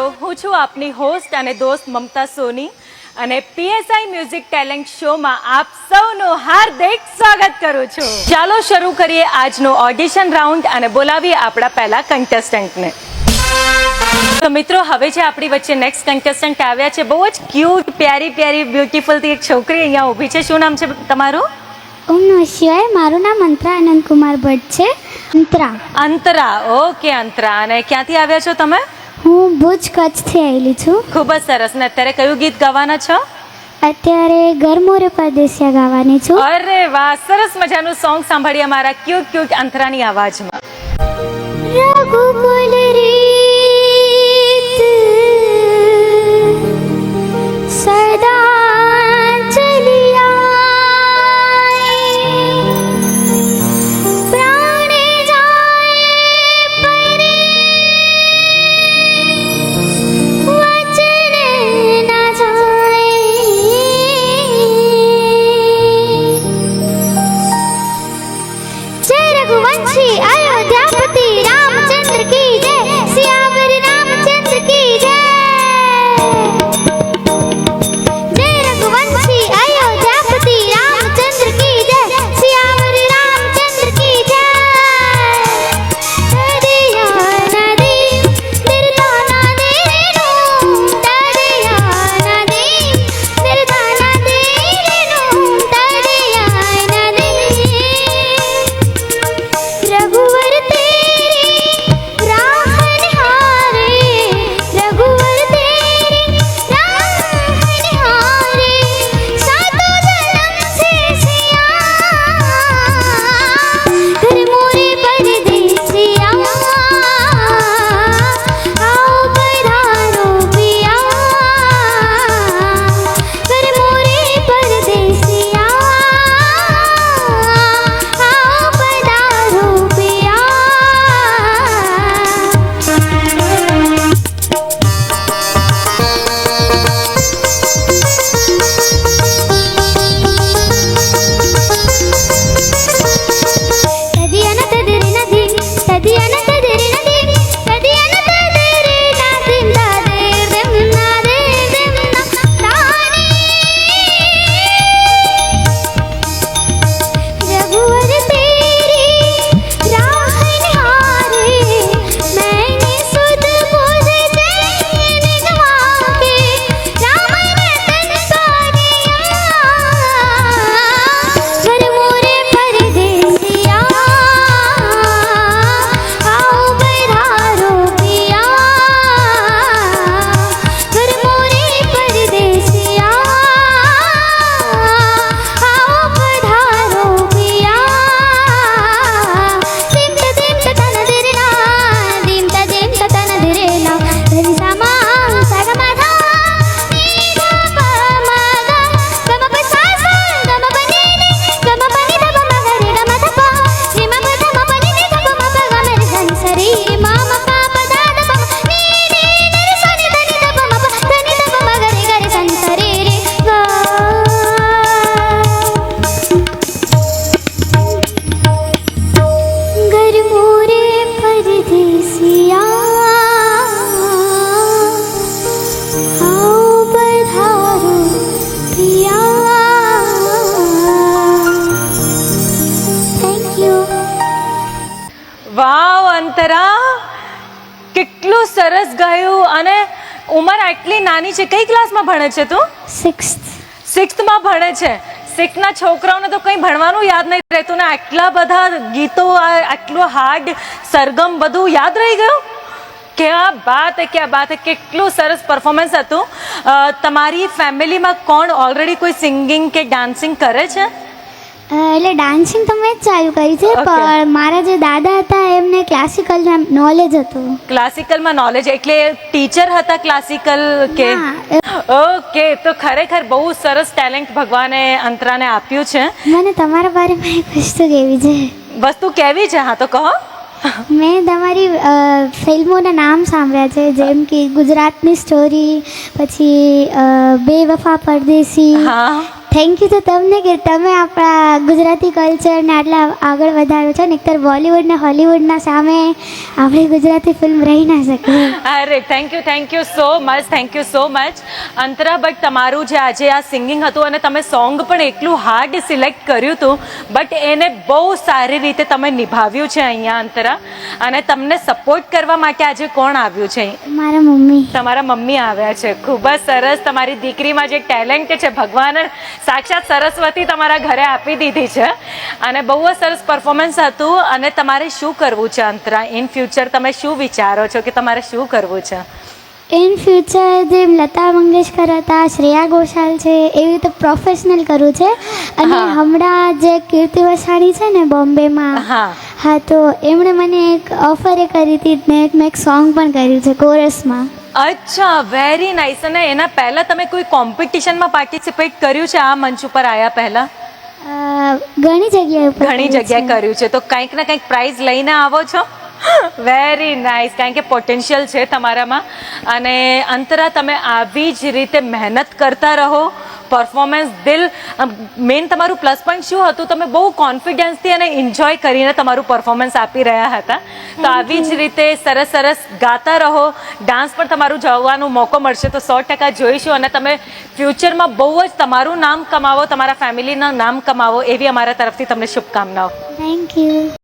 મિત્રો, હું છું આપની હોસ્ટ અને દોસ્ત મમતા સોની અને પીએસઆઈ મ્યુઝિક ટેલેન્ટ શોમાં આપ સૌનું હાર્દિક સ્વાગત કરું છું. ચાલો શરૂ કરીએ આજનો ઓડિશન રાઉન્ડ અને બોલાવીએ આપણા પહેલા કન્ટેસ્ટન્ટને. તો મિત્રો, હવે જે આપણી વચ્ચે નેક્સ્ટ કન્ટેસ્ટન્ટ આવ્યા છે, બહુ જ ક્યુટ, પ્યારી પ્યારી, બ્યુટીફુલથી એક છોકરી અહીંયા ઊભી છે. શું નામ છે તમારું? ઓમ નમઃ શિવાય. મારું નામ અંતરા આનંદ કુમાર ભટ્ટ છે. અંતરા. ઓકે અંતરા, અને ક્યાંથી આવ્યા છો તમે? હું ભુજ કચ્છથી આવેલી છું. ખૂબ જ સરસ. ને અત્યારે કયું ગીત ગાવાના છો? અત્યારે ગરમોરે પરદેસિયા ગાવાની છું. અરે વાહ, સરસ મજાનું સોંગ સાંભળીએ મારા ક્યુટ ક્યુટ અંતરાની અવાજમાં. રઘુકુલ રીત સદા ચલી આઈ, પ્રાણે જાય પરે વચન ના જાય. જય રઘુવંશી અયોધ્યાપતિ रामचंद्र की जय, सियावर रामचंद्र की जय. जय रघुवंशी अयोध्यापति रामचंद्र की जय, सियावर रामचंद्र की जय. दरिया नदी निर्दाना देनो, दरिया नदी निर्दाना देनो, दरिया नदी. रघुवर વાવ અંતરા, કેટલું સરસ ગાયું. અને ઉંમર આટલી નાની છે. કઈ ક્લાસમાં ભણે છે તું? 6th ભણે છે. 6ના છોકરાઓને તો કંઈ ભણવાનું યાદ નહીં રહેતું ને આટલા બધા ગીતો, આટલું હાર્ડ સરગમ બધું યાદ રહી ગયું. ક્યાં બાત હે, ક્યાં બાત હે. કેટલું સરસ પરફોર્મન્સ હતું. તમારી ફેમિલીમાં કોણ ઓલરેડી કોઈ સિંગિંગ કે ડાન્સિંગ કરે છે? એટલે ડાન્સિંગ તો મેં જ ચાલુ કરી છે, પણ મારા જે દાદા હતા એમને ક્લાસિકલ નોલેજ હતું. ક્લાસિકલમાં નોલેજ એટલે ટીચર હતા ક્લાસિકલ કે? ઓકે, તો ખરેખર બહુ સરસ ટેલેન્ટ ભગવાને અંતરાને આપ્યું છે. મને તમારા બારેમાં એક વસ્તુ કહેવી છે. વસ્તુ કેવી છે? હા તો કહો. મેં તમારી ફિલ્મોના નામ સાંભળ્યા છે, જેમ કે ગુજરાતની સ્ટોરી, પછી બેવફા પરદેસી, થેન્ક યુ તો તમને કે તમે આપણા ગુજરાતી કલ્ચરને આટલા આગળ વધાર્યો છે ને એકતર બોલિવૂડ ને હોલિવૂડના સામે આપણી ગુજરાતી ફિલ્મ રહી ના શકે. અરે thank you so much Antara. But તમારું જે આજે આ સિંગિંગ હતું અને તમે સોંગ પણ એટલું હાર્ડ સિલેક્ટ કર્યું હતું, બટ એને બહુ સારી રીતે તમે નિભાવ્યું છે અહીંયા અંતરા. અને તમને સપોર્ટ કરવા માટે આજે કોણ આવ્યું છે? મારા મમ્મી. તમારા મમ્મી આવ્યા છે. ખૂબ જ સરસ. તમારી દીકરીમાં જે ટેલેન્ટ છે ભગવાન સાક્ષાત સરસ્વતી તમારા ઘરે આપી દીધી છે. અને બહુ જ સરસ પરફોર્મન્સ હતું. અને તમારે શું કરવું છે અંતરા? ઇન ફ્યુચર તમે શું વિચારો છો કે તમારે શું કરવું છે? ઇન ફ્યુચર જેમ લતા મંગેશકર હતા, શ્રેયા ઘોષાલ છે, એવી રીતે પ્રોફેશનલ કરવું છે. અને હા. હમણાં જે કીર્તિ વસાણી છે ને બોમ્બેમાં, હા તો એમણે મને એક ઓફર કરી હતી ને મેં એક સોંગ પણ કર્યું છે કોરસમાં. અચ્છા, વેરી નાઇસ. અને એના પહેલા તમે કોઈ કોમ્પિટિશનમાં પાર્ટિસિપેટ કર્યું છે આ મંચ ઉપર આવ્યા પહેલા? ઘણી જગ્યાએ ઉપર ઘણી કર્યું જગ્યાએ છે. કર્યું છે. તો કંઈક ને કંઈક પ્રાઇઝ લઈને આવો છો? Very nice. કારણ કે પોટેન્શિયલ છે તમારામાં. અને અંતરા, તમે આવી જ રીતે મહેનત કરતા રહો. પરફોર્મન્સ દિલ મેઇન તમારું પ્લસ પોઈન્ટ શું હતું? તમે બહુ કોન્ફિડન્સથી અને એન્જોય કરીને તમારું પરફોર્મન્સ આપી રહ્યા હતા. તો આવી જ રીતે સરસ સરસ ગાતા રહો. ડાન્સ પણ તમારું જવાનો મોકો મળશે તો 100% જોઈશું. અને તમે ફ્યુચરમાં બહુ જ તમારું નામ કમાવો, તમારા ફેમિલીનું નામ કમાવો, એવી અમારા તરફથી તમને શુભકામનાઓ. Thank you.